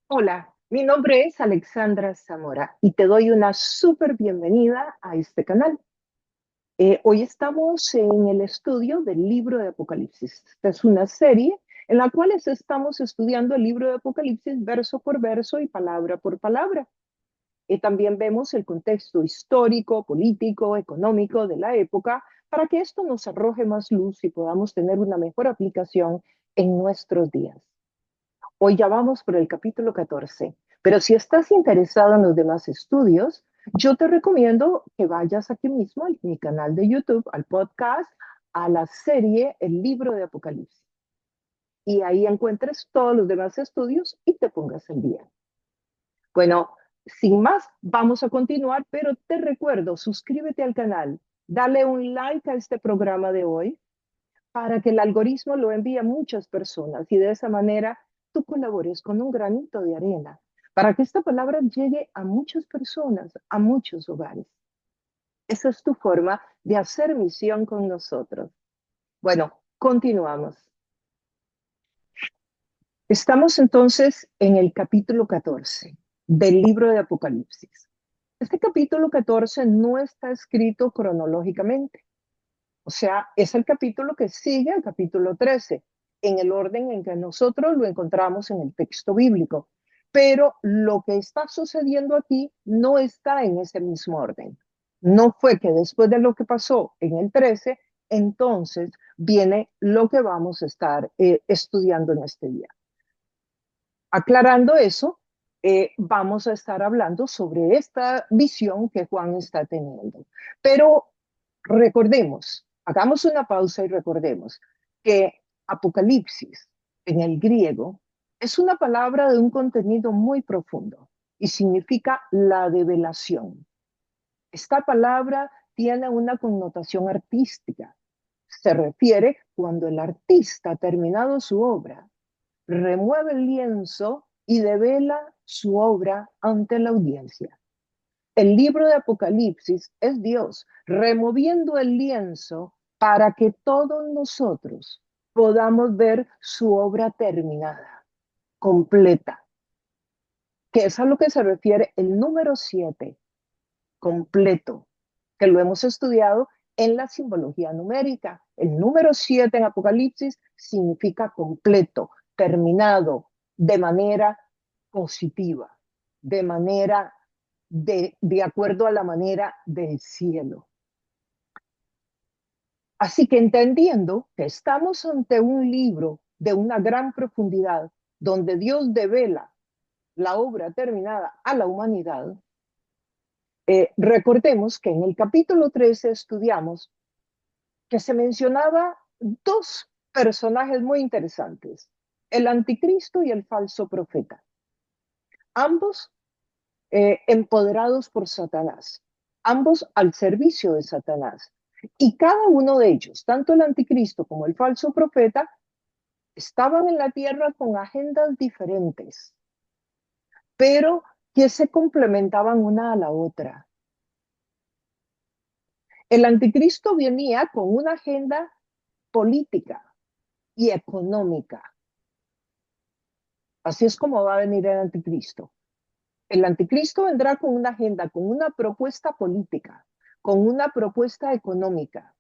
Hola, mi nombre es Alexandra Zamora y te doy una súper bienvenida a este canal. Hoy estamos en el estudio del libro de Apocalipsis. Esta es una serie en la cual estamos estudiando el libro de Apocalipsis verso por verso y palabra por palabra. También vemos el contexto histórico, político, económico de la época para que esto nos arroje más luz y podamos tener una mejor aplicación en nuestros días. Hoy ya vamos por el capítulo 14, pero si estás interesado en los demás estudios, yo te recomiendo que vayas aquí mismo a mi canal de YouTube, al podcast, a la serie El libro de Apocalipsis. Y ahí encuentres todos los demás estudios y te pongas al día. Bueno, sin más, vamos a continuar, pero te recuerdo, suscríbete al canal, dale un like a este programa de hoy para que el algoritmo lo envíe a muchas personas y de esa manera tú colabores con un granito de arena para que esta palabra llegue a muchas personas, a muchos hogares. Esa es tu forma de hacer misión con nosotros. Bueno, continuamos. Estamos entonces en el capítulo 14 del libro de Apocalipsis. Este capítulo 14 no está escrito cronológicamente. O sea, es el capítulo que sigue al capítulo 13, en el orden en que nosotros lo encontramos en el texto bíblico. Pero lo que está sucediendo aquí no está en ese mismo orden. No fue que después de lo que pasó en el 13, entonces viene lo que vamos a estar estudiando en este día. Aclarando eso, vamos a estar hablando sobre esta visión que Juan está teniendo. Pero recordemos, hagamos una pausa y recordemos que Apocalipsis en el griego es una palabra de un contenido muy profundo y significa la develación. Esta palabra tiene una connotación artística. Se refiere cuando el artista ha terminado su obra, remueve el lienzo y devela su obra ante la audiencia. El libro de Apocalipsis es Dios removiendo el lienzo para que todos nosotros podamos ver su obra terminada, completa, que es a lo que se refiere el número 7, completo, que lo hemos estudiado en la simbología numérica. El número 7 en Apocalipsis significa completo, terminado, de manera positiva, de manera de acuerdo a la manera del cielo. Así que entendiendo que estamos ante un libro de una gran profundidad, donde Dios devela la obra terminada a la humanidad, recordemos que en el capítulo 13 estudiamos que se mencionaba dos personajes muy interesantes, el anticristo y el falso profeta, ambos empoderados por Satanás, ambos al servicio de Satanás. Y cada uno de ellos, tanto el anticristo como el falso profeta, estaban en la tierra con agendas diferentes, pero que se complementaban una a la otra. El anticristo venía con una agenda política y económica. Así es como va a venir el anticristo. El anticristo vendrá con una agenda, con una propuesta política, con una propuesta económica.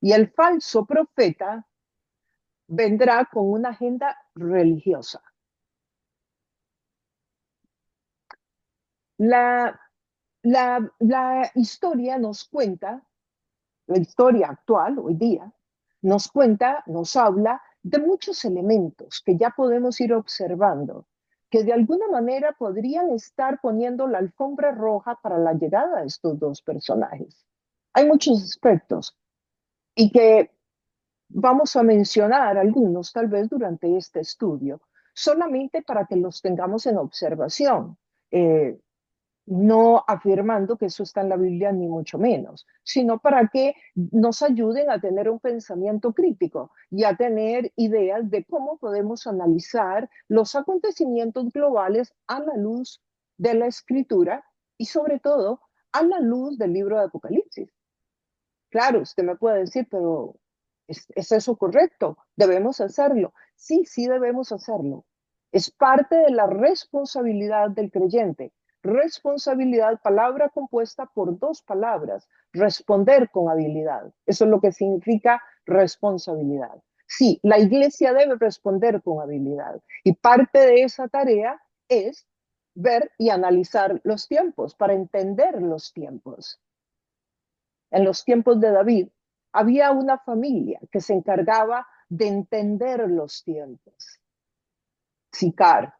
Y el falso profeta vendrá con una agenda religiosa. La, la historia nos cuenta, la historia actual, hoy día, nos cuenta, nos habla de muchos elementos que ya podemos ir observando, que de alguna manera podrían estar poniendo la alfombra roja para la llegada de estos dos personajes. Hay muchos aspectos y que vamos a mencionar algunos tal vez durante este estudio, solamente para que los tengamos en observación, eh, no afirmando que eso está en la Biblia ni mucho menos, sino para que nos ayuden a tener un pensamiento crítico y a tener ideas de cómo podemos analizar los acontecimientos globales a la luz de la escritura y sobre todo a la luz del libro de Apocalipsis. Claro, usted me puede decir, pero ¿es eso correcto? ¿Debemos hacerlo? Sí, sí debemos hacerlo. Es parte de la responsabilidad del creyente. Responsabilidad, palabra compuesta por dos palabras, responder con habilidad. Eso es lo que significa responsabilidad. Sí, la iglesia debe responder con habilidad y parte de esa tarea es ver y analizar los tiempos para entender los tiempos. En los tiempos de David había una familia que se encargaba de entender los tiempos. Sicar.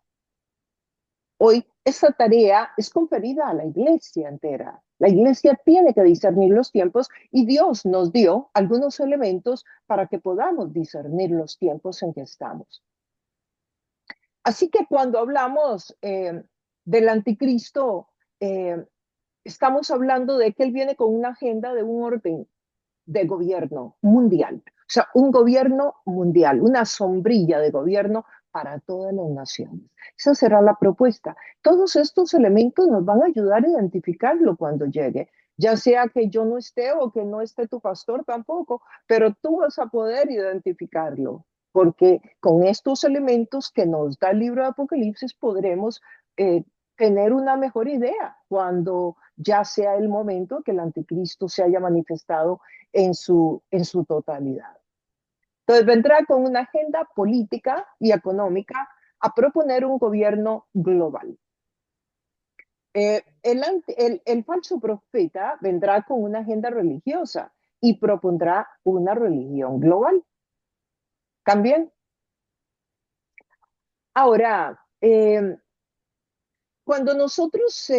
Hoy esa tarea es conferida a la iglesia entera. La iglesia tiene que discernir los tiempos y Dios nos dio algunos elementos para que podamos discernir los tiempos en que estamos. Así que cuando hablamos del anticristo, eh, estamos hablando de que él viene con una agenda de un orden de gobierno mundial. O sea, un gobierno mundial, una sombrilla de gobierno para todas las naciones. Esa será la propuesta. Todos estos elementos nos van a ayudar a identificarlo cuando llegue, ya sea que yo no esté o que no esté tu pastor tampoco, pero tú vas a poder identificarlo, porque con estos elementos que nos da el libro de Apocalipsis podremos eh, tener una mejor idea cuando ya sea el momento que el anticristo se haya manifestado en su totalidad. Entonces vendrá con una agenda política y económica a proponer un gobierno global. El falso profeta vendrá con una agenda religiosa y propondrá una religión global. También. Ahora, cuando nosotros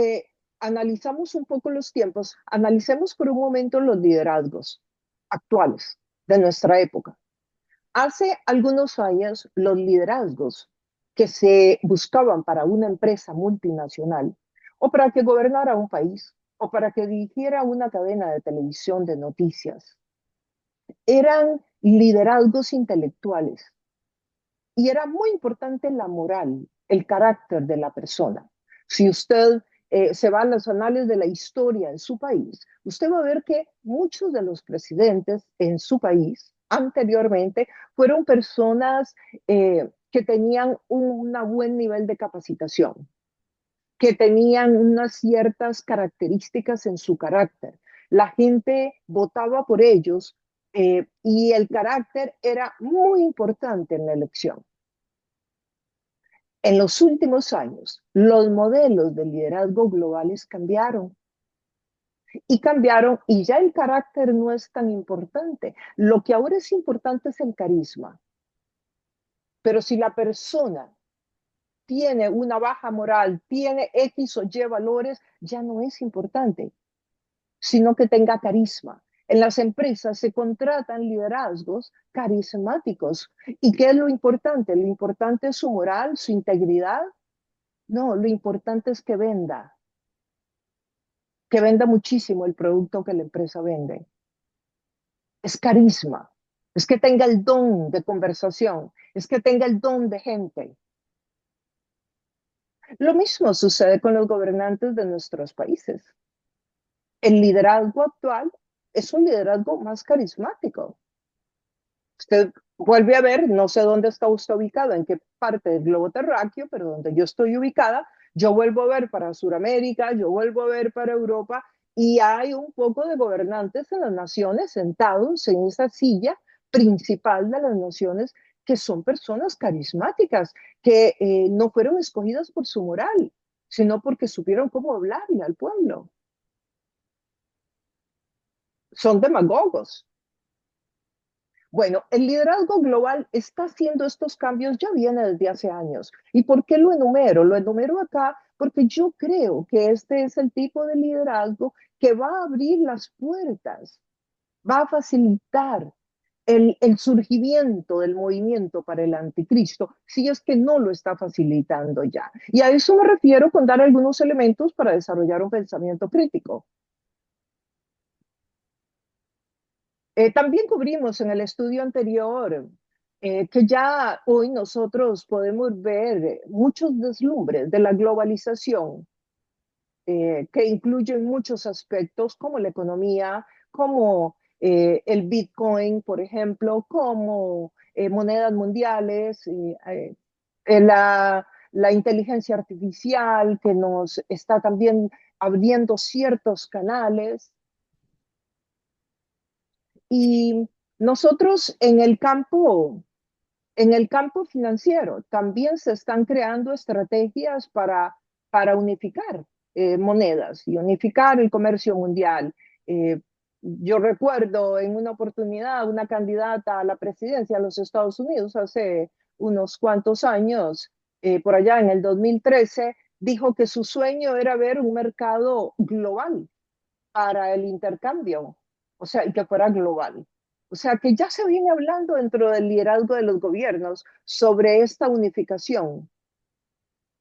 analizamos un poco los tiempos, analicemos por un momento los liderazgos actuales de nuestra época. Hace algunos años, los liderazgos que se buscaban para una empresa multinacional o para que gobernara un país o para que dirigiera una cadena de televisión de noticias eran liderazgos intelectuales y era muy importante la moral, el carácter de la persona. Si usted se va a los anales de la historia en su país, usted va a ver que muchos de los presidentes en su país anteriormente fueron personas que tenían un buen nivel de capacitación, que tenían unas ciertas características en su carácter. La gente votaba por ellos y el carácter era muy importante en la elección. En los últimos años, los modelos de liderazgo globales cambiaron y ya el carácter no es tan importante. Lo que ahora es importante es el carisma. Pero si la persona tiene una baja moral, tiene X o Y valores, ya no es importante, sino que tenga carisma. En las empresas se contratan liderazgos carismáticos. ¿Y qué es lo importante? Lo importante es su moral, su integridad. No, lo importante es que venda muchísimo el producto que la empresa vende. Es carisma, es que tenga el don de conversación, es que tenga el don de gente. Lo mismo sucede con los gobernantes de nuestros países. El liderazgo actual es un liderazgo más carismático. Usted vuelve a ver, no sé dónde está usted ubicado, en qué parte del globo terráqueo, pero donde yo estoy ubicada, yo vuelvo a ver para Sudamérica, yo vuelvo a ver para Europa, y hay un poco de gobernantes en las naciones sentados en esa silla principal de las naciones que son personas carismáticas, que no fueron escogidas por su moral, sino porque supieron cómo hablarle al pueblo. Son demagogos. Bueno, el liderazgo global está haciendo estos cambios, ya viene desde hace años. ¿Y por qué lo enumero? Lo enumero acá porque yo creo que este es el tipo de liderazgo que va a abrir las puertas, va a facilitar el surgimiento del movimiento para el anticristo, si es que no lo está facilitando ya. Y a eso me refiero con dar algunos elementos para desarrollar un pensamiento crítico. También cubrimos en el estudio anterior que ya hoy nosotros podemos ver muchos deslumbres de la globalización que incluyen muchos aspectos como la economía, como el Bitcoin, por ejemplo, como monedas mundiales, la inteligencia artificial que nos está también abriendo ciertos canales. Y nosotros en el campo financiero también se están creando estrategias para unificar monedas y unificar el comercio mundial. Eh, yo recuerdo en una oportunidad una candidata a la presidencia de los Estados Unidos hace unos cuantos años, por allá en el 2013, dijo que su sueño era ver un mercado global para el intercambio, o sea, y que fuera global. O sea, que ya se viene hablando dentro del liderazgo de los gobiernos sobre esta unificación,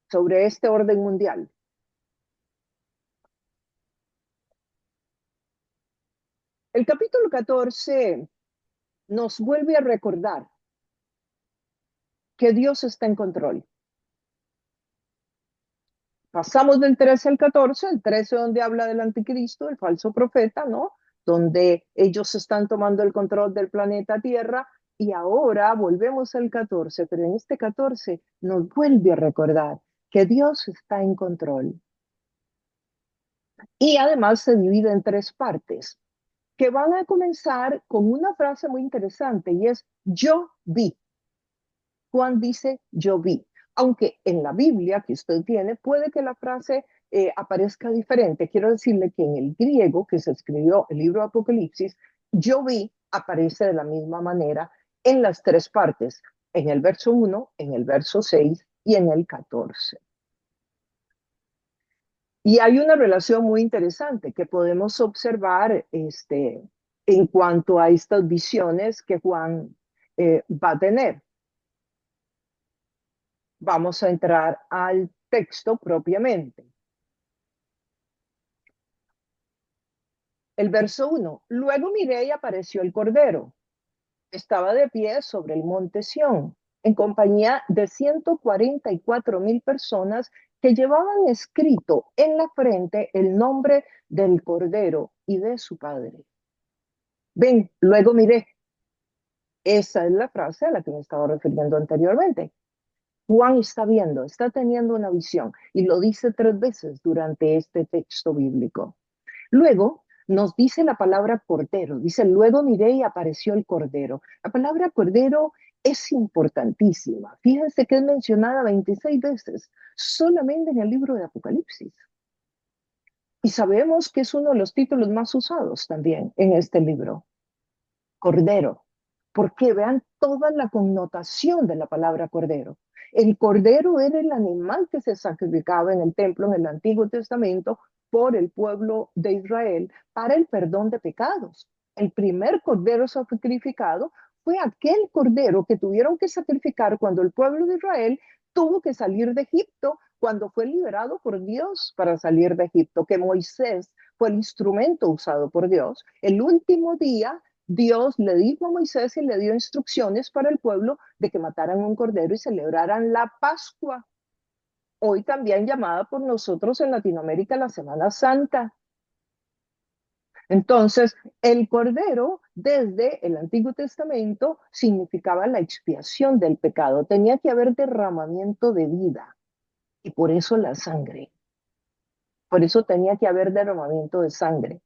sobre este orden mundial. El capítulo 14 nos vuelve a recordar que Dios está en control. Pasamos del 13 al 14, el 13 donde habla del anticristo, el falso profeta, ¿no? Donde ellos están tomando el control del planeta Tierra, y ahora volvemos al 14, pero en este 14 nos vuelve a recordar que Dios está en control. Y además se divide en tres partes, que van a comenzar con una frase muy interesante y es yo vi. Juan dice, yo vi. Aunque en la Biblia que usted tiene, puede que la frase aparezca diferente. Quiero decirle que en el griego que se escribió el libro de Apocalipsis, yo vi aparece de la misma manera en las tres partes, en el verso 1, en el verso 6 y en el 14. Y hay una relación muy interesante que podemos observar en cuanto a estas visiones que Juan va a tener. Vamos a entrar al texto propiamente. El verso 1. Luego miré y apareció el Cordero. Estaba de pie sobre el monte Sión, en compañía de 144,000 personas que llevaban escrito en la frente el nombre del Cordero y de su Padre. Ven, luego miré. Esa es la frase a la que me estaba refiriendo anteriormente. Juan está viendo, está teniendo una visión y lo dice 3 veces durante este texto bíblico. Luego nos dice la palabra cordero, dice, luego miré y apareció el cordero. La palabra cordero es importantísima. Fíjense que es mencionada 26 veces solamente en el libro de Apocalipsis. Y sabemos que es uno de los títulos más usados también en este libro, cordero. Porque vean toda la connotación de la palabra cordero. El cordero era el animal que se sacrificaba en el templo en el Antiguo Testamento por el pueblo de Israel para el perdón de pecados. El primer cordero sacrificado fue aquel cordero que tuvieron que sacrificar cuando el pueblo de Israel tuvo que salir de Egipto, cuando fue liberado por Dios para salir de Egipto, que Moisés fue el instrumento usado por Dios. El último día Dios le dijo a Moisés y le dio instrucciones para el pueblo de que mataran un cordero y celebraran la Pascua, hoy también llamada por nosotros en Latinoamérica la Semana Santa. Entonces, el cordero desde el Antiguo Testamento significaba la expiación del pecado. Tenía que haber derramamiento de vida y por eso la sangre. Por eso tenía que haber derramamiento de sangre.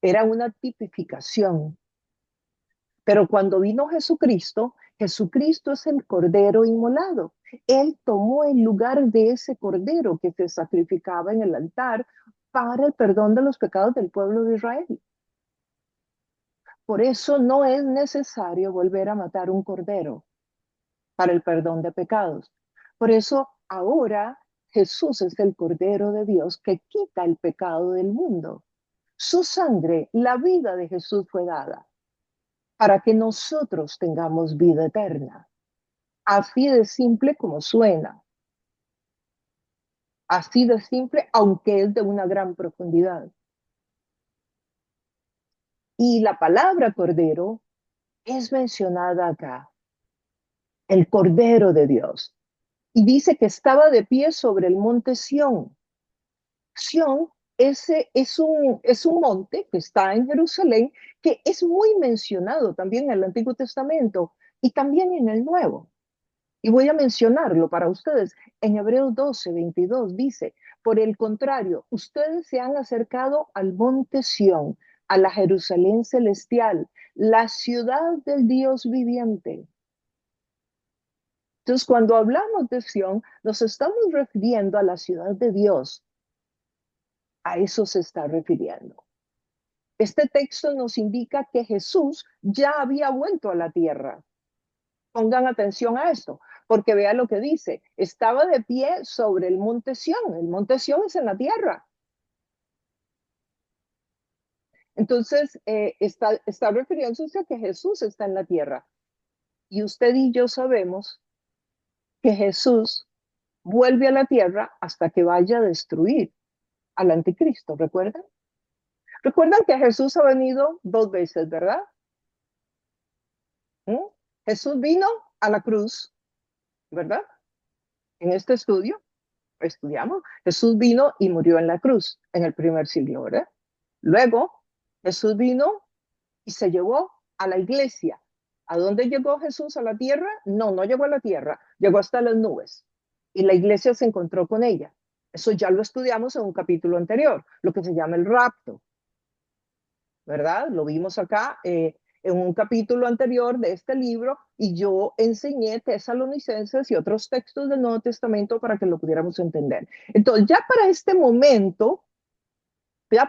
Era una tipificación. Pero cuando vino Jesucristo, Jesucristo es el cordero inmolado. Él tomó el lugar de ese cordero que se sacrificaba en el altar para el perdón de los pecados del pueblo de Israel. Por eso no es necesario volver a matar un cordero para el perdón de pecados. Por eso ahora Jesús es el cordero de Dios que quita el pecado del mundo. Su sangre, la vida de Jesús fue dada para que nosotros tengamos vida eterna. Así de simple como suena. Así de simple, aunque es de una gran profundidad. Y la palabra cordero es mencionada acá. El cordero de Dios. Y dice que estaba de pie sobre el monte Sión. Sión es un monte que está en Jerusalén, que es muy mencionado también en el Antiguo Testamento y también en el Nuevo. Y voy a mencionarlo para ustedes. En Hebreos 12:22 dice, por el contrario, ustedes se han acercado al monte Sión, a la Jerusalén celestial, la ciudad del Dios viviente. Entonces, cuando hablamos de Sión, nos estamos refiriendo a la ciudad de Dios. A eso se está refiriendo. Este texto nos indica que Jesús ya había vuelto a la tierra. Pongan atención a esto, porque vea lo que dice. Estaba de pie sobre el monte Sión. El monte Sión es en la tierra. Entonces, está refiriéndose a que Jesús está en la tierra. Y usted y yo sabemos que Jesús vuelve a la tierra hasta que vaya a destruir al anticristo, ¿recuerdan? Recuerdan que Jesús ha venido 2 veces, ¿verdad? ¿Mm? Jesús vino a la cruz, ¿verdad? En este estudio estudiamos, Jesús vino y murió en la cruz en el primer siglo, ¿verdad? Luego, Jesús vino y se llevó a la iglesia. ¿A dónde llegó Jesús? ¿A la tierra? No, no llegó a la tierra, llegó hasta las nubes. Y la iglesia se encontró con ella. Eso ya lo estudiamos en un capítulo anterior, lo que se llama el rapto, ¿verdad? Lo vimos acá en un capítulo anterior de este libro y yo enseñé Tesalonicenses y otros textos del Nuevo Testamento para que lo pudiéramos entender. Entonces, ya para este momento, la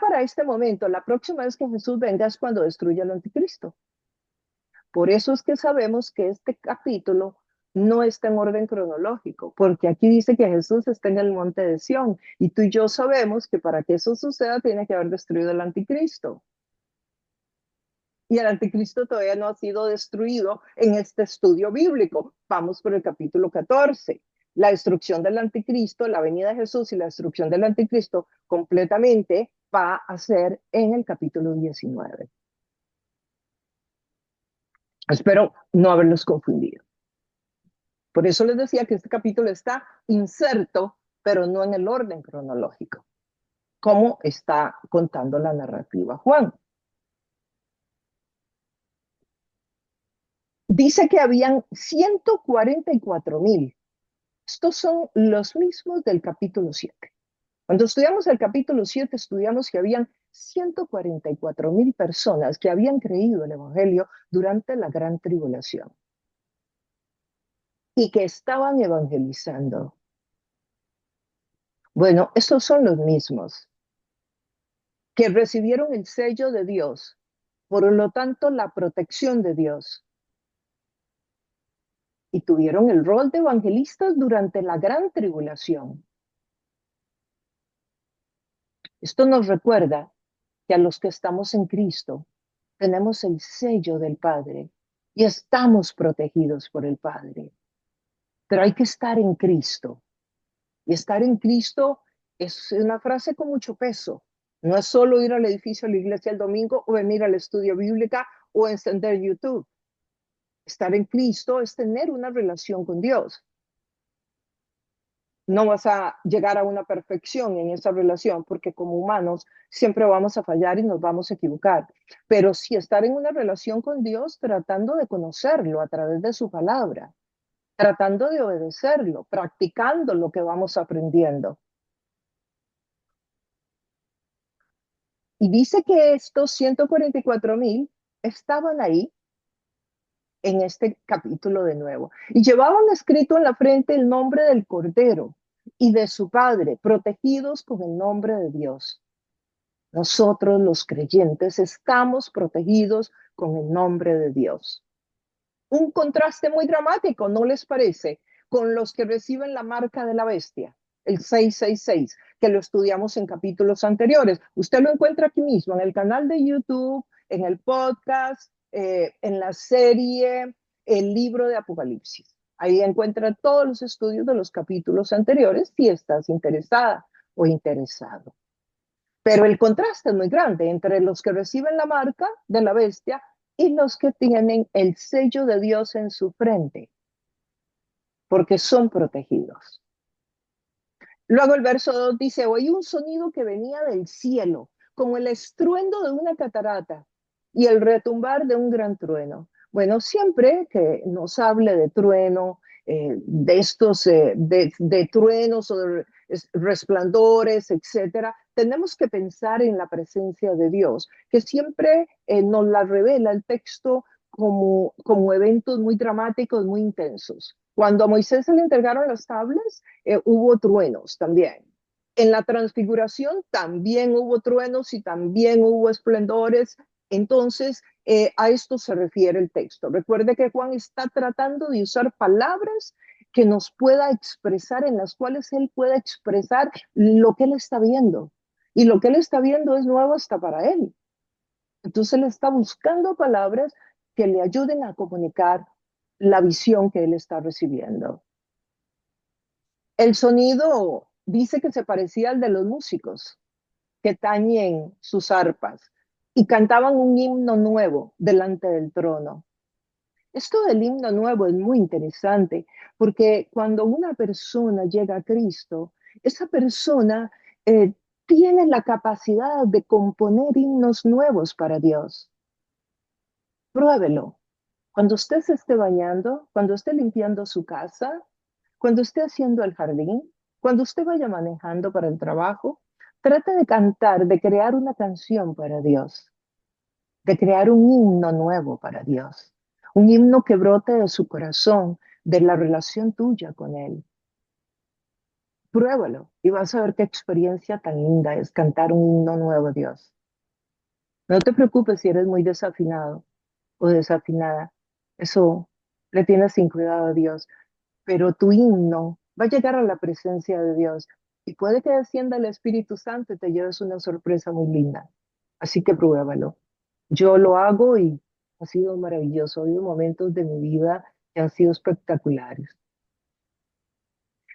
próxima vez que Jesús venga es cuando destruya al anticristo. Por eso es que sabemos que este capítulo no está en orden cronológico, porque aquí dice que Jesús está en el monte de Sión y tú y yo sabemos que para que eso suceda tiene que haber destruido el anticristo. Y el anticristo todavía no ha sido destruido en este estudio bíblico. Vamos por el capítulo 14. La destrucción del anticristo, la venida de Jesús y la destrucción del anticristo completamente va a ser en el capítulo 19. Espero no haberlos confundido. Por eso les decía que este capítulo está inserto, pero no en el orden cronológico, como está contando la narrativa Juan. Dice que habían 144,000. Estos son los mismos del capítulo 7. Cuando estudiamos el capítulo 7, estudiamos que habían 144,000 personas que habían creído el Evangelio durante la gran tribulación y que estaban evangelizando. Bueno, estos son los mismos que recibieron el sello de Dios, por lo tanto la protección de Dios, y tuvieron el rol de evangelistas durante la gran tribulación. Esto nos recuerda que a los que estamos en Cristo tenemos el sello del Padre y estamos protegidos por el Padre. Pero hay que estar en Cristo. Y estar en Cristo es una frase con mucho peso. No es solo ir al edificio de la iglesia el domingo o venir al estudio bíblica o encender YouTube. Estar en Cristo es tener una relación con Dios. No vas a llegar a una perfección en esa relación porque como humanos siempre vamos a fallar y nos vamos a equivocar. Pero sí estar en una relación con Dios tratando de conocerlo a través de su palabra, tratando de obedecerlo, practicando lo que vamos aprendiendo. Y dice que estos 144,000 estaban ahí en este capítulo de nuevo. Y llevaban escrito en la frente el nombre del Cordero y de su Padre, protegidos con el nombre de Dios. Nosotros los creyentes estamos protegidos con el nombre de Dios. Un contraste muy dramático, ¿no les parece? Con los que reciben la marca de la bestia, el 666, que lo estudiamos en capítulos anteriores. Usted lo encuentra aquí mismo, en el canal de YouTube, en el podcast, en la serie El libro de Apocalipsis. Ahí encuentra todos los estudios de los capítulos anteriores si estás interesada o interesado. Pero el contraste es muy grande entre los que reciben la marca de la bestia y los que tienen el sello de Dios en su frente, porque son protegidos. Luego el verso 2 dice, oí un sonido que venía del cielo, como el estruendo de una catarata y el retumbar de un gran trueno. Bueno, siempre que nos hable de trueno, de estos, de truenos o de resplandores, etcétera, tenemos que pensar en la presencia de Dios, que siempre nos la revela el texto como eventos muy dramáticos, muy intensos. Cuando a Moisés se le entregaron las tablas, hubo truenos también. En la transfiguración también hubo truenos y también hubo esplendores. Entonces, a esto se refiere el texto. Recuerde que Juan está tratando de usar palabras que nos pueda expresar, en las cuales él pueda expresar lo que él está viendo. Y lo que él está viendo es nuevo hasta para él. Entonces él está buscando palabras que le ayuden a comunicar la visión que él está recibiendo. El sonido dice que se parecía al de los músicos que tañen sus arpas y cantaban un himno nuevo delante del trono. Esto del himno nuevo es muy interesante porque cuando una persona llega a Cristo, esa persona tiene la capacidad de componer himnos nuevos para Dios. Pruébelo. Cuando usted se esté bañando, cuando esté limpiando su casa, cuando esté haciendo el jardín, cuando usted vaya manejando para el trabajo, trate de cantar, de crear una canción para Dios, de crear un himno nuevo para Dios, un himno que brote de su corazón, de la relación tuya con Él. Pruébalo y vas a ver qué experiencia tan linda es cantar un himno nuevo a Dios. No te preocupes si eres muy desafinado o desafinada. Eso le tienes sin cuidado a Dios, pero tu himno va a llegar a la presencia de Dios y puede que descienda el Espíritu Santo y te lleves una sorpresa muy linda. Así que pruébalo. Yo lo hago y ha sido maravilloso. Ha habido momentos de mi vida que han sido espectaculares.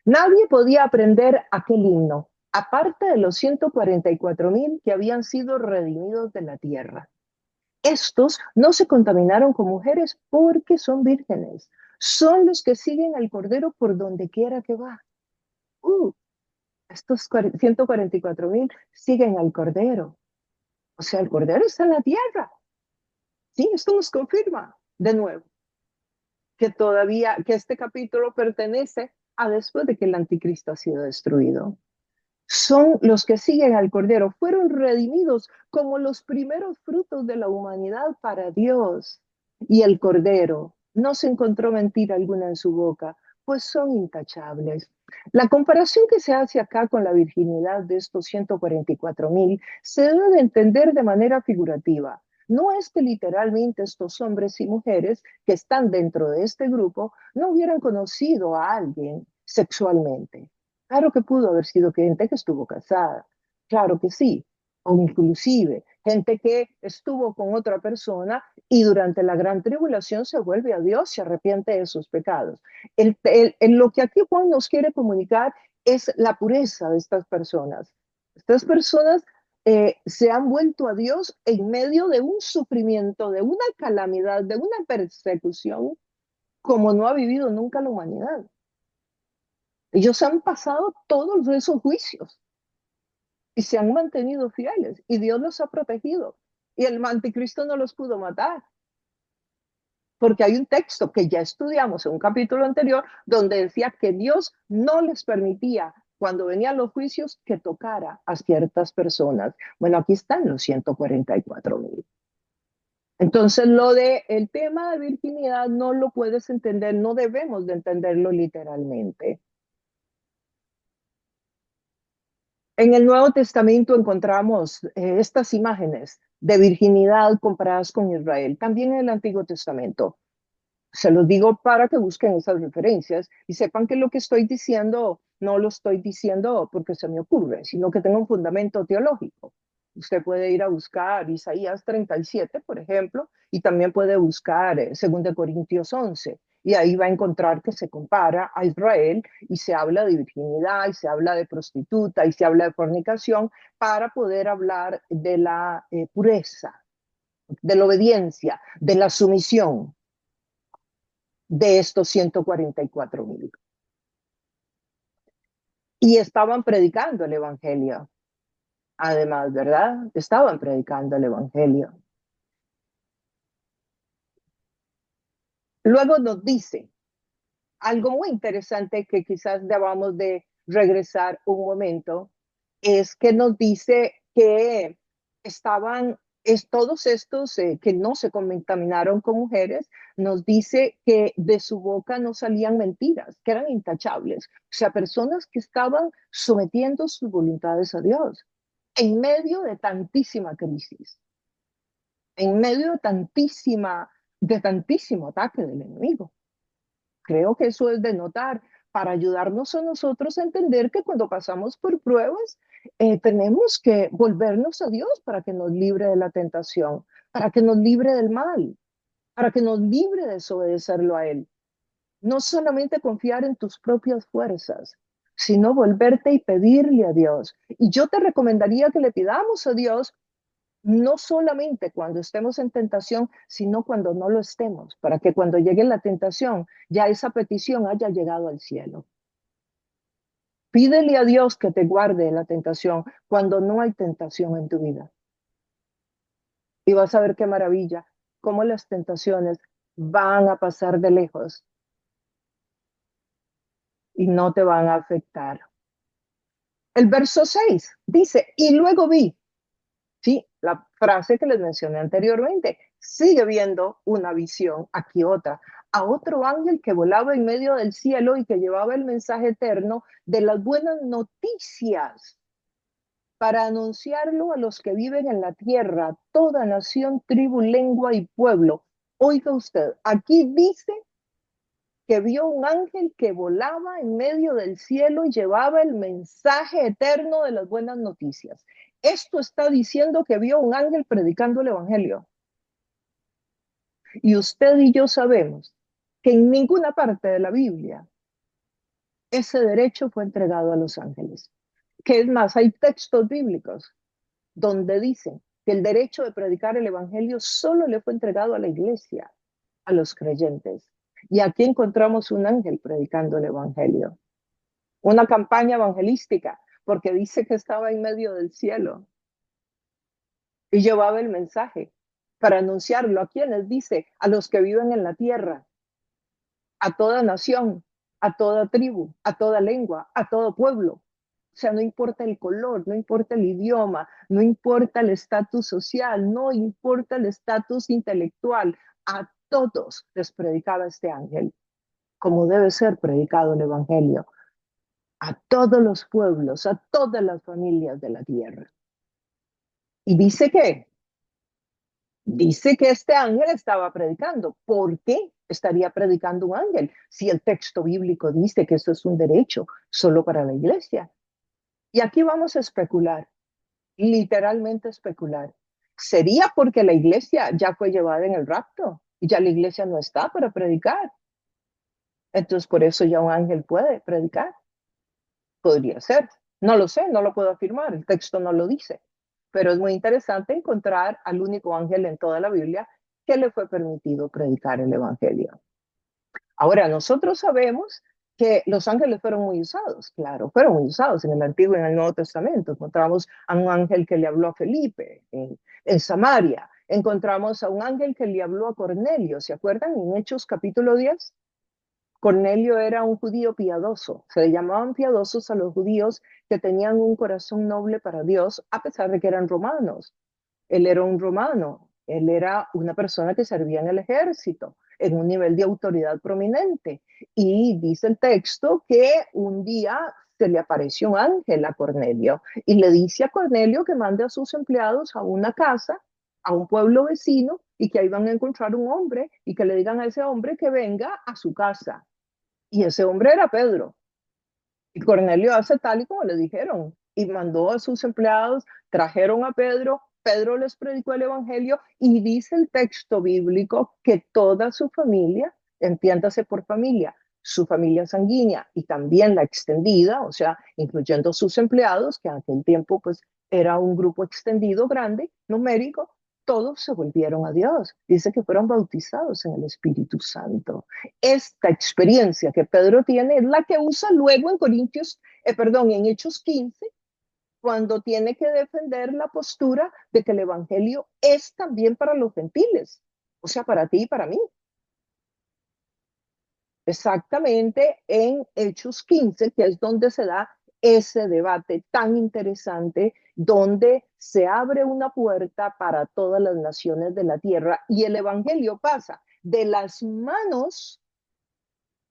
Nadie podía aprender aquel himno, aparte de los 144,000 que habían sido redimidos de la tierra. Estos no se contaminaron con mujeres porque son vírgenes. Son los que siguen al Cordero por donde quiera que va. Uh, Estos 144,000 siguen al Cordero. O sea, el Cordero está en la tierra. Sí, esto nos confirma de nuevo que todavía, que este capítulo pertenece a después de que el anticristo ha sido destruido. Son los que siguen al Cordero, fueron redimidos como los primeros frutos de la humanidad para Dios. Y el Cordero no se encontró mentira alguna en su boca, pues son intachables. La comparación que se hace acá con la virginidad de estos 144,000 se debe de entender de manera figurativa. No es que literalmente estos hombres y mujeres que están dentro de este grupo no hubieran conocido a alguien sexualmente. Claro que pudo haber sido gente que estuvo casada, claro que sí, o inclusive gente que estuvo con otra persona y durante la gran tribulación se vuelve a Dios y arrepiente de sus pecados. Lo que aquí Juan nos quiere comunicar es la pureza de estas personas. Estas personas se han vuelto a Dios en medio de un sufrimiento, de una calamidad, de una persecución como no ha vivido nunca la humanidad. Ellos han pasado todos esos juicios y se han mantenido fieles y Dios los ha protegido y el anticristo no los pudo matar. Porque hay un texto que ya estudiamos en un capítulo anterior donde decía que Dios no les permitía cuando venían los juicios que tocara a ciertas personas. Bueno, aquí están los 144,000. Entonces, el tema de virginidad no lo puedes entender, no debemos de entenderlo literalmente. En el Nuevo Testamento encontramos estas imágenes de virginidad comparadas con Israel, también en el Antiguo Testamento. Se los digo para que busquen esas referencias y sepan que lo que estoy diciendo no lo estoy diciendo porque se me ocurre, sino que tengo un fundamento teológico. Usted puede ir a buscar Isaías 37, por ejemplo, y también puede buscar 2 Corintios 11, y ahí va a encontrar que se compara a Israel y se habla de virginidad, y se habla de prostituta, y se habla de fornicación, para poder hablar de la pureza, de la obediencia, de la sumisión de estos 144,000. Y estaban predicando el Evangelio, además, ¿verdad? Estaban predicando el Evangelio. Luego nos dice, algo muy interesante que quizás debamos de regresar un momento es que nos dice que todos estos que no se contaminaron con mujeres, nos dice que de su boca no salían mentiras, que eran intachables. O sea, personas que estaban sometiendo sus voluntades a Dios en medio de tantísima crisis, en medio de tantísimo ataque del enemigo. Creo que eso es de notar para ayudarnos a nosotros a entender que cuando pasamos por pruebas, tenemos que volvernos a Dios para que nos libre de la tentación, para que nos libre del mal, para que nos libre de desobedecerlo a Él. No solamente confiar en tus propias fuerzas, sino volverte y pedirle a Dios. Y yo te recomendaría que le pidamos a Dios no solamente cuando estemos en tentación, sino cuando no lo estemos, para que cuando llegue la tentación, ya esa petición haya llegado al cielo. Pídele a Dios que te guarde de la tentación cuando no hay tentación en tu vida. Y vas a ver qué maravilla, cómo las tentaciones van a pasar de lejos y no te van a afectar. El verso 6 dice, y luego vi. Sí, la frase que les mencioné anteriormente. Sigue viendo una visión, aquí otra, a otro ángel que volaba en medio del cielo y que llevaba el mensaje eterno de las buenas noticias para anunciarlo a los que viven en la tierra, toda nación, tribu, lengua y pueblo. Oiga usted, aquí dice que vio un ángel que volaba en medio del cielo y llevaba el mensaje eterno de las buenas noticias. Esto está diciendo que vio un ángel predicando el evangelio. Y usted y yo sabemos que en ninguna parte de la Biblia ese derecho fue entregado a los ángeles. Que es más, hay textos bíblicos donde dicen que el derecho de predicar el evangelio solo le fue entregado a la iglesia, a los creyentes. Y aquí encontramos un ángel predicando el evangelio. Una campaña evangelística, porque dice que estaba en medio del cielo y llevaba el mensaje para anunciarlo a quienes dice, a los que viven en la tierra, a toda nación, a toda tribu, a toda lengua, a todo pueblo. O sea, no importa el color, no importa el idioma, no importa el estatus social, no importa el estatus intelectual, a todos les predicaba este ángel, como debe ser predicado el evangelio, a todos los pueblos, a todas las familias de la tierra. Y dice que este ángel estaba predicando. ¿Por qué estaría predicando un ángel si el texto bíblico dice que eso es un derecho solo para la iglesia? Y aquí vamos a especular, literalmente especular. ¿Sería porque la iglesia ya fue llevada en el rapto y ya la iglesia no está para predicar? Entonces por eso ya un ángel puede predicar. Podría ser. No lo sé, no lo puedo afirmar, el texto no lo dice. Pero es muy interesante encontrar al único ángel en toda la Biblia que le fue permitido predicar el Evangelio. Ahora, nosotros sabemos que los ángeles fueron muy usados, claro, fueron muy usados en el Antiguo y en el Nuevo Testamento. Encontramos a un ángel que le habló a Felipe en Samaria. Encontramos a un ángel que le habló a Cornelio, ¿se acuerdan? En Hechos capítulo 10. Cornelio era un judío piadoso. Se le llamaban piadosos a los judíos que tenían un corazón noble para Dios, a pesar de que eran romanos. Él era un romano, él era una persona que servía en el ejército, en un nivel de autoridad prominente. Y dice el texto que un día se le apareció un ángel a Cornelio y le dice a Cornelio que mande a sus empleados a una casa, a un pueblo vecino, y que ahí van a encontrar un hombre y que le digan a ese hombre que venga a su casa. Y ese hombre era Pedro. Y Cornelio hace tal y como le dijeron. Y mandó a sus empleados, trajeron a Pedro, Pedro les predicó el Evangelio y dice el texto bíblico que toda su familia, entiéndase por familia, su familia sanguínea y también la extendida, o sea, incluyendo sus empleados, que en aquel tiempo pues era un grupo extendido grande, numérico, todos se volvieron a Dios. Dice que fueron bautizados en el Espíritu Santo. Esta experiencia que Pedro tiene es la que usa luego en en Hechos 15, cuando tiene que defender la postura de que el evangelio es también para los gentiles, o sea, para ti y para mí. exactamente en Hechos 15, que es donde se da ese debate tan interesante, donde se abre una puerta para todas las naciones de la tierra y el evangelio pasa de las manos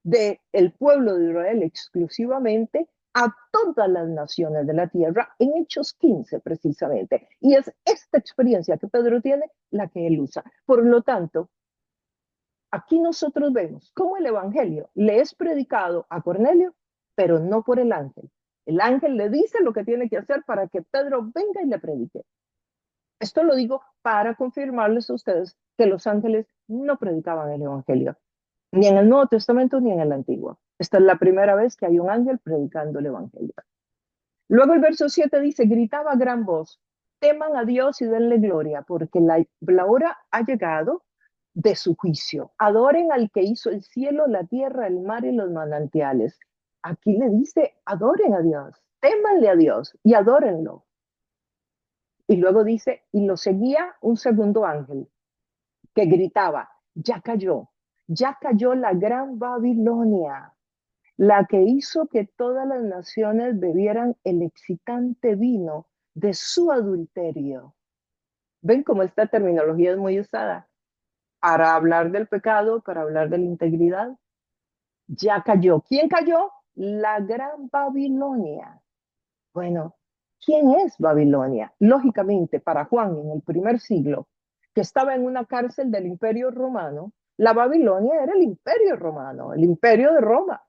del pueblo de Israel exclusivamente a todas las naciones de la tierra en Hechos 15 precisamente. Y es esta experiencia que Pedro tiene la que él usa. Por lo tanto, aquí nosotros vemos cómo el Evangelio le es predicado a Cornelio, pero no por el ángel. El ángel le dice lo que tiene que hacer para que Pedro venga y le predique. Esto lo digo para confirmarles a ustedes que los ángeles no predicaban el Evangelio, ni en el Nuevo Testamento ni en el Antiguo. Esta es la primera vez que hay un ángel predicando el Evangelio. Luego el verso 7 dice, gritaba a gran voz, teman a Dios y denle gloria, porque la hora ha llegado de su juicio. Adoren al que hizo el cielo, la tierra, el mar y los manantiales. Aquí le dice, adoren a Dios, témanle a Dios y adórenlo. Y luego dice, y lo seguía un segundo ángel que gritaba, ya cayó la gran Babilonia, la que hizo que todas las naciones bebieran el excitante vino de su adulterio. ¿Ven cómo esta terminología es muy usada? Para hablar del pecado, para hablar de la integridad. Ya cayó. ¿Quién cayó? La gran Babilonia. Bueno, ¿quién es Babilonia? Lógicamente, para Juan en el primer siglo, que estaba en una cárcel del Imperio Romano, la Babilonia era el Imperio Romano, el Imperio de Roma,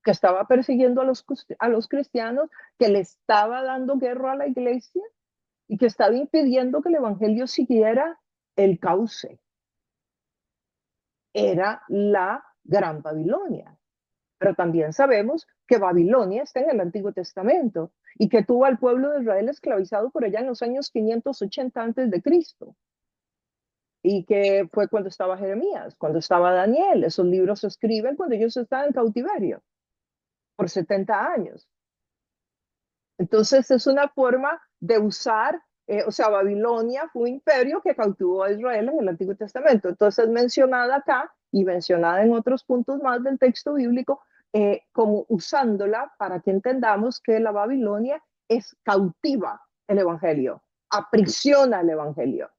que estaba persiguiendo a los cristianos, que le estaba dando guerra a la iglesia y que estaba impidiendo que el Evangelio siguiera el cauce. Era la Gran Babilonia. Pero también sabemos que Babilonia está en el Antiguo Testamento y que tuvo al pueblo de Israel esclavizado por allá en los años 580 antes de Cristo. Y que fue cuando estaba Jeremías, cuando estaba Daniel. Esos libros se escriben cuando ellos estaban en cautiverio por 70 años. Entonces es una forma de usar, o sea, Babilonia fue un imperio que cautivó a Israel en el Antiguo Testamento. Entonces es mencionada acá y mencionada en otros puntos más del texto bíblico, como usándola para que entendamos que la Babilonia es cautiva el Evangelio, aprisiona el Evangelio.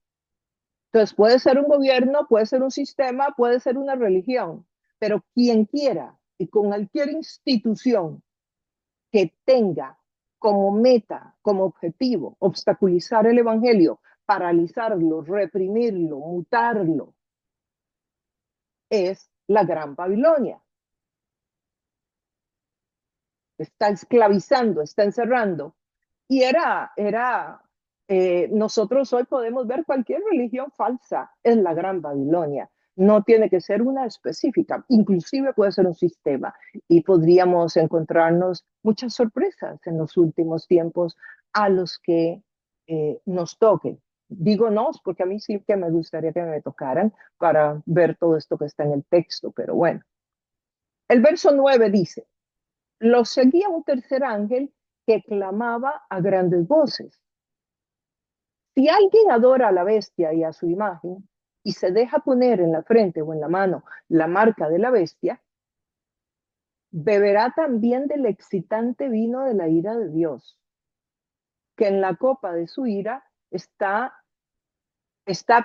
Entonces puede ser un gobierno, puede ser un sistema, puede ser una religión, pero quien quiera y con cualquier institución que tenga como meta, como objetivo, obstaculizar el Evangelio, paralizarlo, reprimirlo, mutarlo, es la Gran Babilonia. Está esclavizando, está encerrando. Y nosotros hoy podemos ver cualquier religión falsa, es la Gran Babilonia. No tiene que ser una específica, inclusive puede ser un sistema y podríamos encontrarnos muchas sorpresas en los últimos tiempos a los que nos toque. Digo nos porque a mí sí que me gustaría que me tocaran para ver todo esto que está en el texto, pero bueno. El verso 9 dice, lo seguía un tercer ángel que clamaba a grandes voces. Si alguien adora a la bestia y a su imagen y se deja poner en la frente o en la mano la marca de la bestia, beberá también del excitante vino de la ira de Dios, que en la copa de su ira está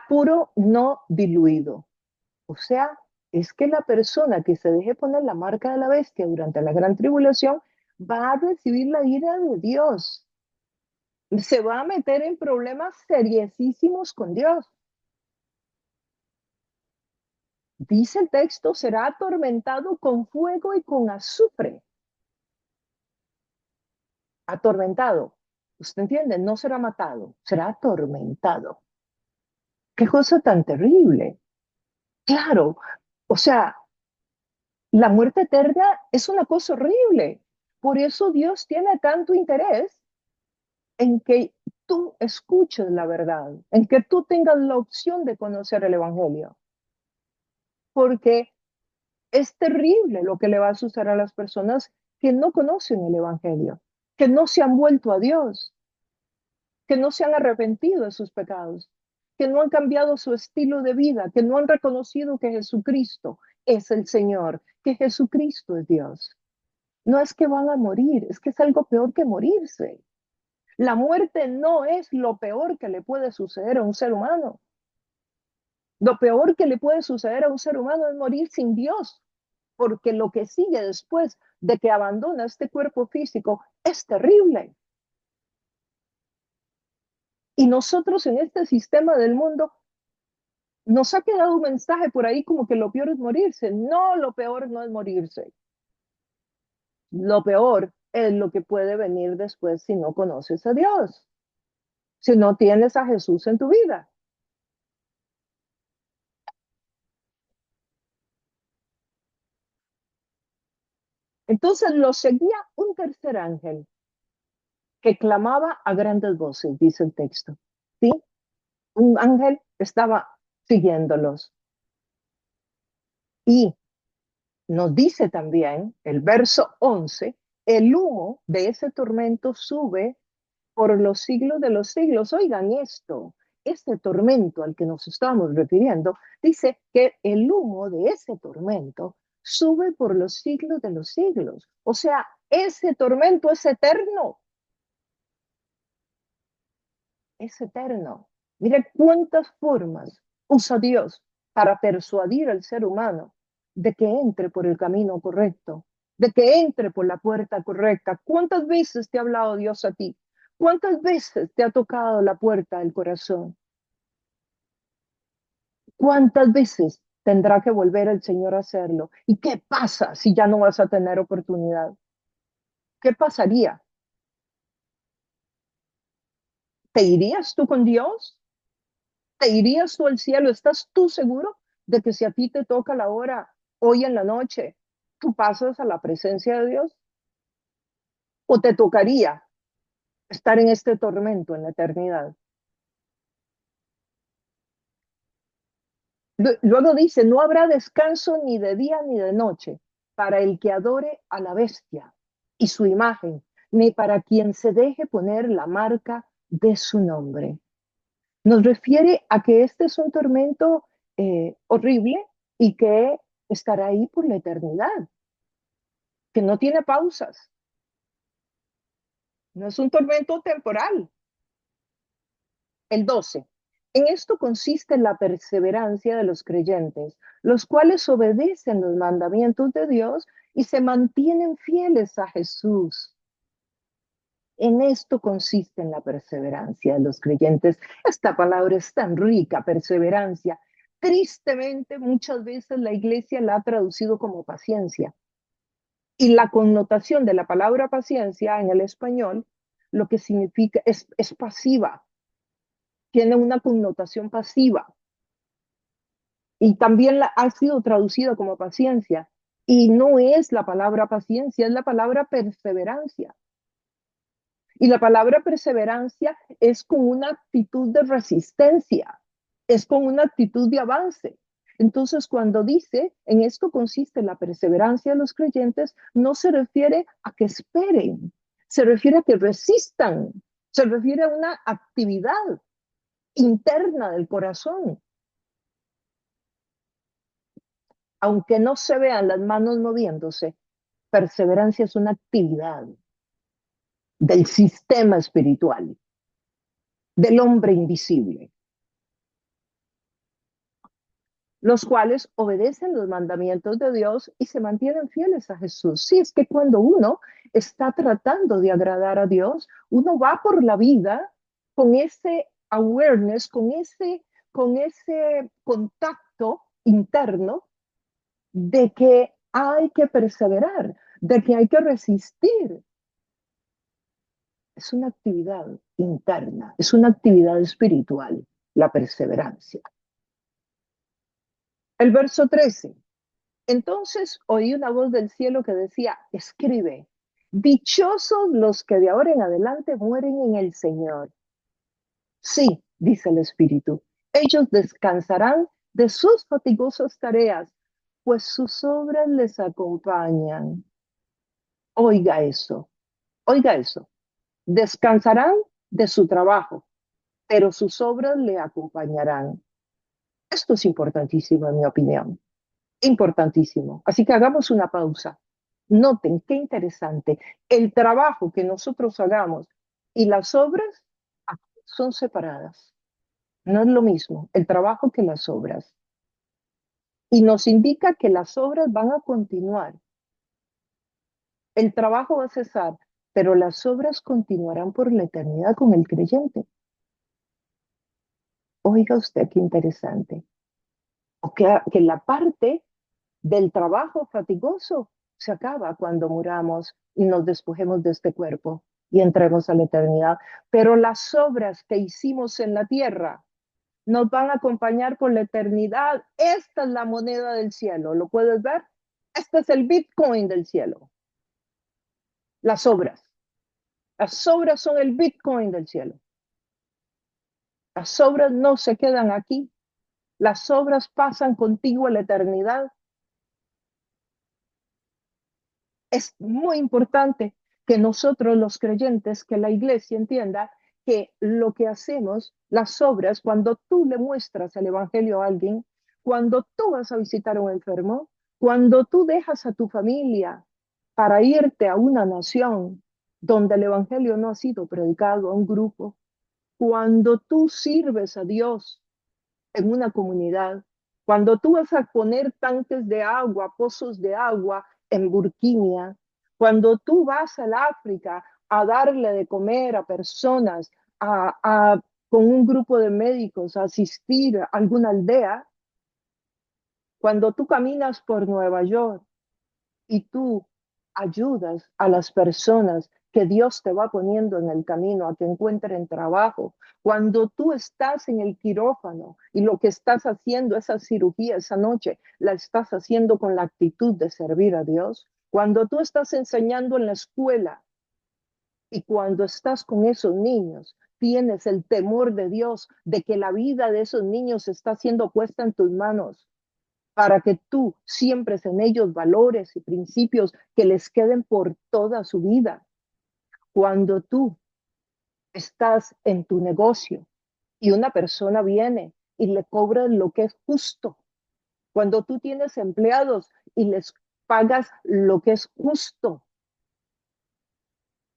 puro, no diluido. O sea, es que la persona que se deje poner la marca de la bestia durante la gran tribulación va a recibir la ira de Dios. Se va a meter en problemas seriosísimos con Dios. Dice el texto, será atormentado con fuego y con azufre. Atormentado. ¿Usted entiende? No será matado, será atormentado. Qué cosa tan terrible. Claro, o sea, la muerte eterna es una cosa horrible. Por eso Dios tiene tanto interés en que tú escuches la verdad, en que tú tengas la opción de conocer el Evangelio. Porque es terrible lo que le va a suceder a las personas que no conocen el Evangelio, que no se han vuelto a Dios, que no se han arrepentido de sus pecados, que no han cambiado su estilo de vida, que no han reconocido que Jesucristo es el Señor, que Jesucristo es Dios. No es que van a morir, es que es algo peor que morirse. La muerte no es lo peor que le puede suceder a un ser humano. Lo peor que le puede suceder a un ser humano es morir sin Dios, porque lo que sigue después de que abandona este cuerpo físico es terrible. Y nosotros en este sistema del mundo nos ha quedado un mensaje por ahí como que lo peor es morirse. No, lo peor no es morirse. Lo peor es lo que puede venir después si no conoces a Dios, si no tienes a Jesús en tu vida. Entonces lo seguía un tercer ángel que clamaba a grandes voces, dice el texto. ¿Sí? Un ángel estaba siguiéndolos. Y nos dice también el verso 11, el humo de ese tormento sube por los siglos de los siglos. Oigan esto, este tormento al que nos estamos refiriendo, dice que el humo de ese tormento sube por los siglos de los siglos. O sea, ese tormento es eterno, es eterno. Mire cuántas formas usa Dios para persuadir al ser humano de que entre por el camino correcto, de que entre por la puerta correcta. ¿Cuántas veces te ha hablado Dios a ti? ¿Cuántas veces te ha tocado la puerta del corazón? ¿Cuántas veces tendrá que volver el Señor a hacerlo? ¿Y qué pasa si ya no vas a tener oportunidad? ¿Qué pasaría? ¿Te irías tú con Dios? ¿Te irías tú al cielo? ¿Estás tú seguro de que si a ti te toca la hora hoy en la noche, tú pasas a la presencia de Dios? ¿O te tocaría estar en este tormento en la eternidad? Luego dice, no habrá descanso ni de día ni de noche para el que adore a la bestia y su imagen, ni para quien se deje poner la marca de su nombre. Nos refiere a que este es un tormento horrible y que estará ahí por la eternidad, que no tiene pausas, no es un tormento temporal. El 12. En esto consiste la perseverancia de los creyentes, los cuales obedecen los mandamientos de Dios y se mantienen fieles a Jesús. En esto consiste en la perseverancia de los creyentes. Esta palabra es tan rica, perseverancia. Tristemente, muchas veces la iglesia la ha traducido como paciencia. Y la connotación de la palabra paciencia en el español, lo que significa es pasiva, tiene una connotación pasiva. Y también ha sido traducida como paciencia. Y no es la palabra paciencia, es la palabra perseverancia. Y la palabra perseverancia es con una actitud de resistencia, es con una actitud de avance. Entonces, cuando dice, en esto consiste la perseverancia de los creyentes, no se refiere a que esperen, se refiere a que resistan, se refiere a una actividad interna del corazón. Aunque no se vean las manos moviéndose, perseverancia es una actividad del sistema espiritual, del hombre invisible, los cuales obedecen los mandamientos de Dios y se mantienen fieles a Jesús. Sí, es que cuando uno está tratando de agradar a Dios, uno va por la vida con ese awareness, con ese contacto interno de que hay que perseverar, de que hay que resistir. Es una actividad interna, es una actividad espiritual, la perseverancia. El verso 13. Entonces oí una voz del cielo que decía, escribe, dichosos los que de ahora en adelante mueren en el Señor. Sí, dice el Espíritu, ellos descansarán de sus fatigosas tareas, pues sus obras les acompañan. Oiga eso, oiga eso. Descansarán de su trabajo, pero sus obras le acompañarán. Esto es importantísimo en mi opinión. Importantísimo. Así que hagamos una pausa. Noten qué interesante. El trabajo que nosotros hagamos y las obras son separadas. No es lo mismo el trabajo que las obras. Y nos indica que las obras van a continuar. El trabajo va a cesar, pero las obras continuarán por la eternidad con el creyente. Oiga usted qué interesante. O que la parte del trabajo fatigoso se acaba cuando muramos y nos despojemos de este cuerpo y entremos a la eternidad. Pero las obras que hicimos en la tierra nos van a acompañar por la eternidad. Esta es la moneda del cielo. ¿Lo puedes ver? Este es el Bitcoin del cielo. Las obras. Las obras son el Bitcoin del cielo. Las obras no se quedan aquí. Las obras pasan contigo a la eternidad. Es muy importante que nosotros los creyentes, que la iglesia entienda que lo que hacemos, las obras, cuando tú le muestras el evangelio a alguien, cuando tú vas a visitar a un enfermo, cuando tú dejas a tu familia para irte a una nación donde el evangelio no ha sido predicado, a un grupo, cuando tú sirves a Dios en una comunidad, cuando tú vas a poner tanques de agua, pozos de agua en Burkina, cuando tú vas al África a darle de comer a personas, con un grupo de médicos, a asistir a alguna aldea, cuando tú caminas por Nueva York y tú ayudas a las personas que Dios te va poniendo en el camino a que encuentren trabajo. Cuando tú estás en el quirófano y lo que estás haciendo, esa cirugía esa noche, la estás haciendo con la actitud de servir a Dios. Cuando tú estás enseñando en la escuela y cuando estás con esos niños, tienes el temor de Dios, de que la vida de esos niños está siendo puesta en tus manos para que tú siembres en ellos valores y principios que les queden por toda su vida. Cuando tú estás en tu negocio y una persona viene y le cobras lo que es justo, cuando tú tienes empleados y les pagas lo que es justo,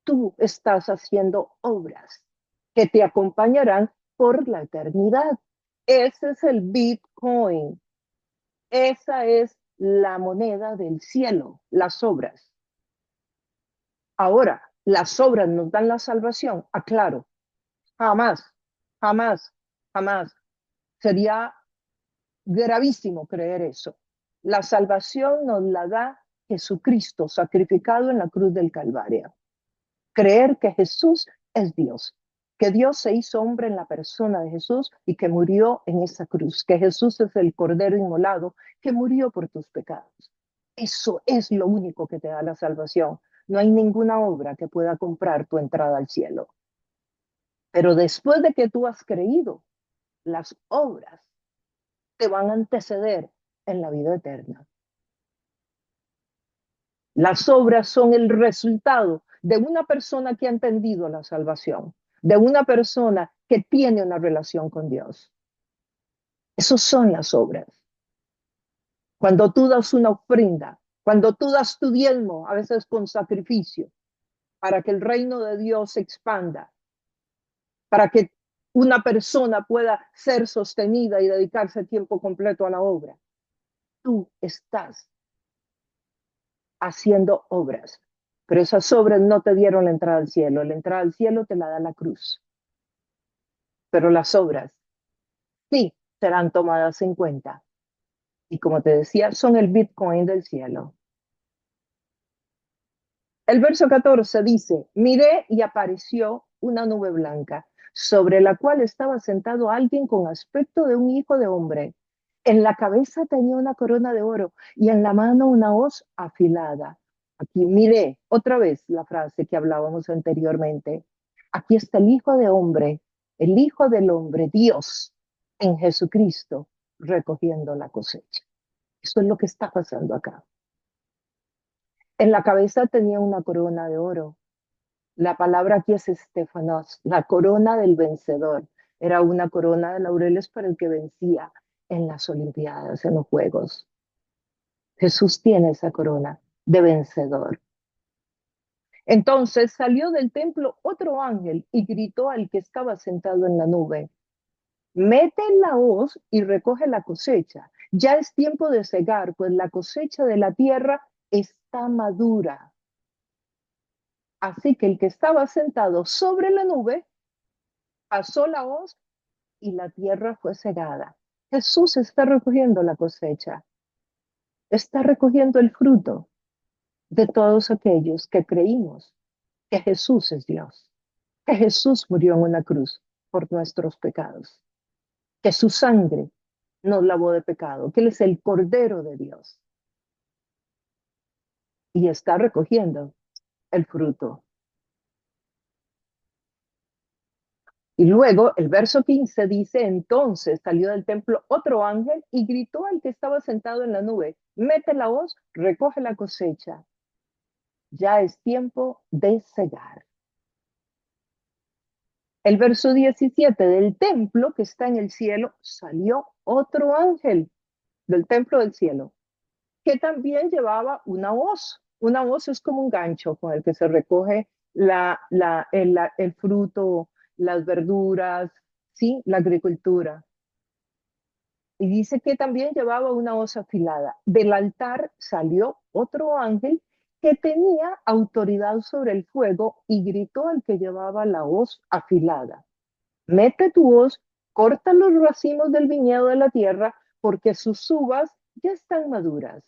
tú estás haciendo obras que te acompañarán por la eternidad. Ese es el Bitcoin. Esa es la moneda del cielo, las obras. Ahora, ¿las obras nos dan la salvación? Aclaro, jamás, jamás, jamás. Sería gravísimo creer eso. La salvación nos la da Jesucristo sacrificado en la cruz del Calvario. Creer que Jesús es Dios, que Dios se hizo hombre en la persona de Jesús y que murió en esa cruz, que Jesús es el Cordero inmolado que murió por tus pecados. Eso es lo único que te da la salvación. No hay ninguna obra que pueda comprar tu entrada al cielo. Pero después de que tú has creído, las obras te van a anteceder en la vida eterna. Las obras son el resultado de una persona que ha entendido la salvación, de una persona que tiene una relación con Dios. Esas son las obras. Cuando tú das una ofrenda, cuando tú das tu diezmo, a veces con sacrificio, para que el reino de Dios se expanda, para que una persona pueda ser sostenida y dedicarse tiempo completo a la obra. Tú estás haciendo obras, pero esas obras no te dieron la entrada al cielo. La entrada al cielo te la da la cruz, pero las obras sí serán tomadas en cuenta. Y como te decía, son el Bitcoin del cielo. El verso 14 dice, miré y apareció una nube blanca, sobre la cual estaba sentado alguien con aspecto de un hijo de hombre. En la cabeza tenía una corona de oro y en la mano una hoz afilada. Aquí miré otra vez la frase que hablábamos anteriormente. Aquí está el Hijo de Hombre, el Hijo del Hombre, Dios, en Jesucristo, recogiendo la cosecha. Eso es lo que está pasando acá. En la cabeza tenía una corona de oro. La palabra aquí es Estefanos, la corona del vencedor. Era una corona de laureles para el que vencía en las Olimpiadas, en los Juegos. Jesús tiene esa corona de vencedor. Entonces salió del templo otro ángel y gritó al que estaba sentado en la nube: mete la hoz y recoge la cosecha. Ya es tiempo de cegar, pues la cosecha de la tierra está madura. Así que el que estaba sentado sobre la nube pasó la hoz y la tierra fue cegada. Jesús está recogiendo la cosecha, está recogiendo el fruto de todos aquellos que creímos que Jesús es Dios, que Jesús murió en una cruz por nuestros pecados, que su sangre nos lavó de pecado, que Él es el Cordero de Dios y está recogiendo el fruto. Y luego el verso 15 dice: entonces salió del templo otro ángel y gritó al que estaba sentado en la nube: mete la hoz, recoge la cosecha. Ya es tiempo de cegar. El verso 17: del templo que está en el cielo salió otro ángel del templo del cielo, que también llevaba una hoz. Una hoz es como un gancho con el que se recoge el fruto, las verduras, ¿sí? La agricultura. Y dice que también llevaba una hoz afilada. Del altar salió otro ángel que tenía autoridad sobre el fuego y gritó al que llevaba la hoz afilada: mete tu hoz, corta los racimos del viñedo de la tierra, porque sus uvas ya están maduras.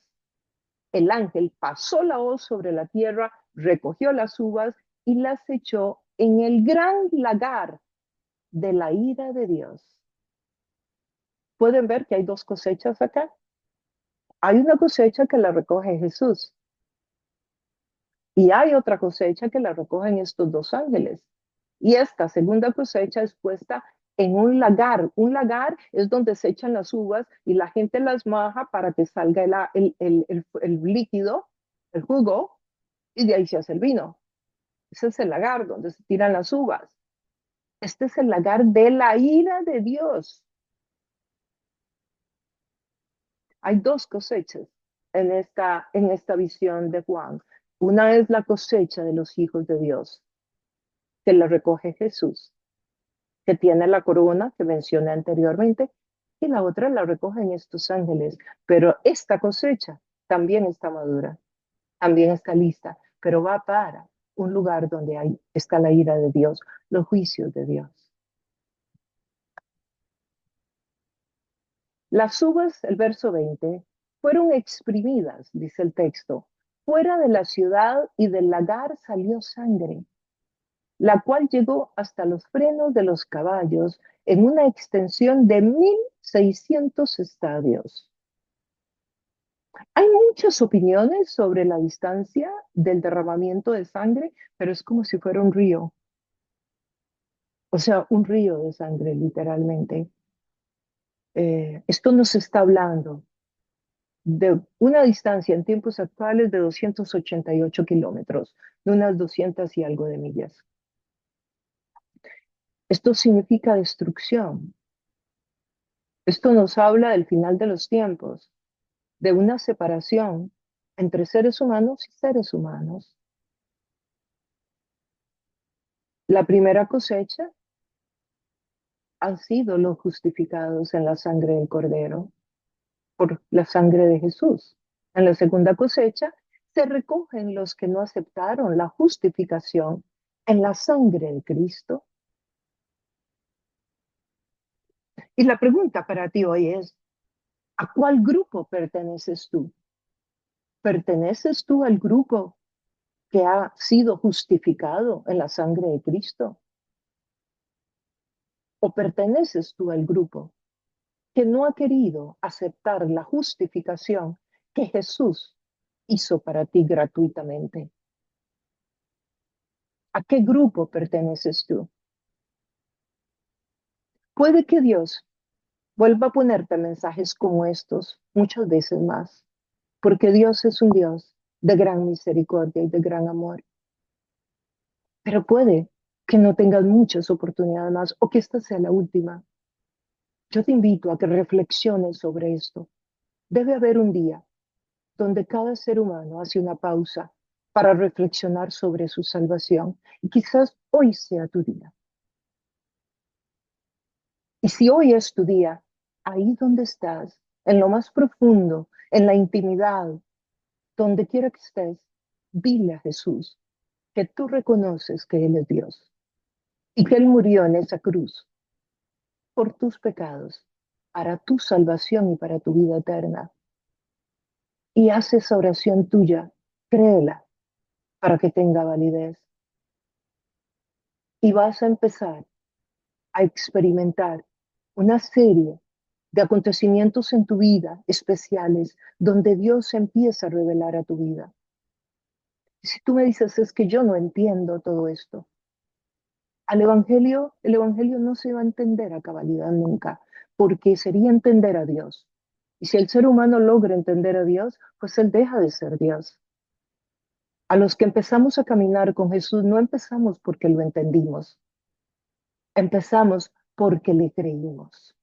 El ángel pasó la hoz sobre la tierra, recogió las uvas y las echó en el gran lagar de la ira de Dios. Pueden ver que hay dos cosechas acá. Hay una cosecha que la recoge Jesús y hay otra cosecha que la recogen estos dos ángeles. Y esta segunda cosecha es puesta en un lagar. Un lagar es donde se echan las uvas y la gente las maja para que salga el líquido, el jugo, y de ahí se hace el vino. Ese es el lagar donde se tiran las uvas. Este es el lagar de la ira de Dios. Hay dos cosechas en esta visión de Juan. Una es la cosecha de los hijos de Dios, que la recoge Jesús, que tiene la corona que mencioné anteriormente, y la otra la recogen estos ángeles. Pero esta cosecha también está madura, también está lista, pero va para un lugar donde está la ira de Dios, los juicios de Dios. Las uvas, el verso 20, fueron exprimidas, dice el texto. Fuera de la ciudad y del lagar salió sangre, la cual llegó hasta los frenos de los caballos en una extensión de 1,600 estadios. Hay muchas opiniones sobre la distancia del derramamiento de sangre, pero es como si fuera un río. O sea, un río de sangre, literalmente. Esto nos está hablando de una distancia en tiempos actuales de 288 kilómetros, de unas 200 y algo de millas. Esto significa destrucción. Esto nos habla del final de los tiempos, de una separación entre seres humanos y seres humanos. La primera cosecha han sido los justificados en la sangre del Cordero, por la sangre de Jesús. En la segunda cosecha se recogen los que no aceptaron la justificación en la sangre de Cristo. Y la pregunta para ti hoy es: ¿a cuál grupo perteneces tú? ¿Perteneces tú al grupo que ha sido justificado en la sangre de Cristo? ¿O perteneces tú al grupo que no ha querido aceptar la justificación que Jesús hizo para ti gratuitamente? ¿A qué grupo perteneces tú? Puede que Dios vuelva a ponerte mensajes como estos muchas veces más, porque Dios es un Dios de gran misericordia y de gran amor. Pero puede que no tengas muchas oportunidades más o que esta sea la última. Yo te invito a que reflexiones sobre esto. Debe haber un día donde cada ser humano hace una pausa para reflexionar sobre su salvación. Y quizás hoy sea tu día. Y si hoy es tu día, ahí donde estás, en lo más profundo, en la intimidad, donde quiera que estés, dile a Jesús que tú reconoces que Él es Dios y que Él murió en esa cruz por tus pecados, para tu salvación y para tu vida eterna. Y haz esa oración tuya, créela, para que tenga validez. Y vas a empezar a experimentar una serie de acontecimientos en tu vida especiales donde Dios se empieza a revelar a tu vida. Y si tú me dices, es que yo no entiendo todo esto, el evangelio no se va a entender a cabalidad nunca, porque sería entender a Dios. Y si el ser humano logra entender a Dios, pues él deja de ser Dios. A los que empezamos a caminar con Jesús, no empezamos porque lo entendimos, empezamos porque le creímos,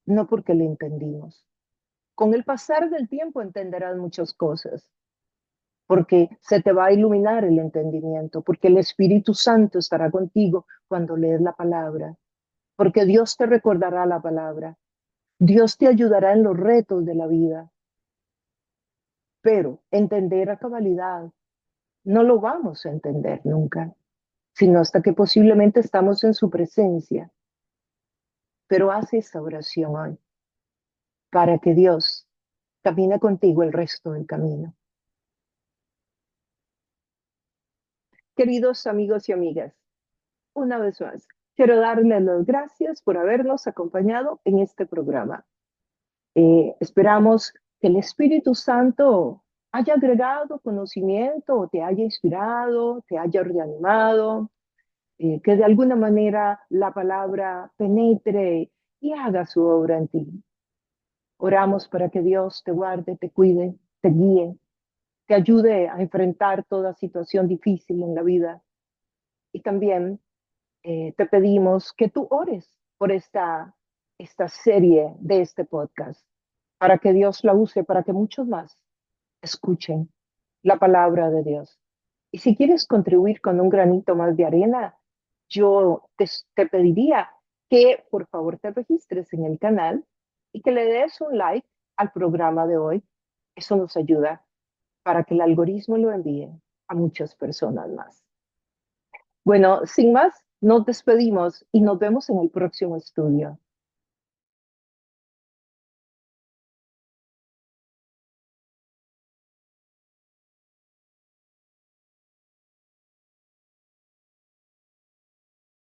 no porque le entendimos. Con el pasar del tiempo entenderás muchas cosas, porque se te va a iluminar el entendimiento, porque el Espíritu Santo estará contigo cuando lees la palabra, porque Dios te recordará la palabra, Dios te ayudará en los retos de la vida, pero entender a cabalidad no lo vamos a entender nunca, sino hasta que posiblemente estamos en su presencia. Pero haz esa oración hoy para que Dios camine contigo el resto del camino. Queridos amigos y amigas, una vez más, quiero darles las gracias por habernos acompañado en este programa. Esperamos que el Espíritu Santo haya agregado conocimiento, te haya inspirado, te haya reanimado, que de alguna manera la palabra penetre y haga su obra en ti. Oramos para que Dios te guarde, te cuide, te guíe, te ayude a enfrentar toda situación difícil en la vida. Y también te pedimos que tú ores por esta serie de este podcast, para que Dios la use, para que muchos más escuchen la palabra de Dios. Y si quieres contribuir con un granito más de arena, yo te pediría que por favor te registres en el canal y que le des un like al programa de hoy. Eso nos ayuda para que el algoritmo lo envíe a muchas personas más. Bueno, sin más, nos despedimos y nos vemos en el próximo estudio.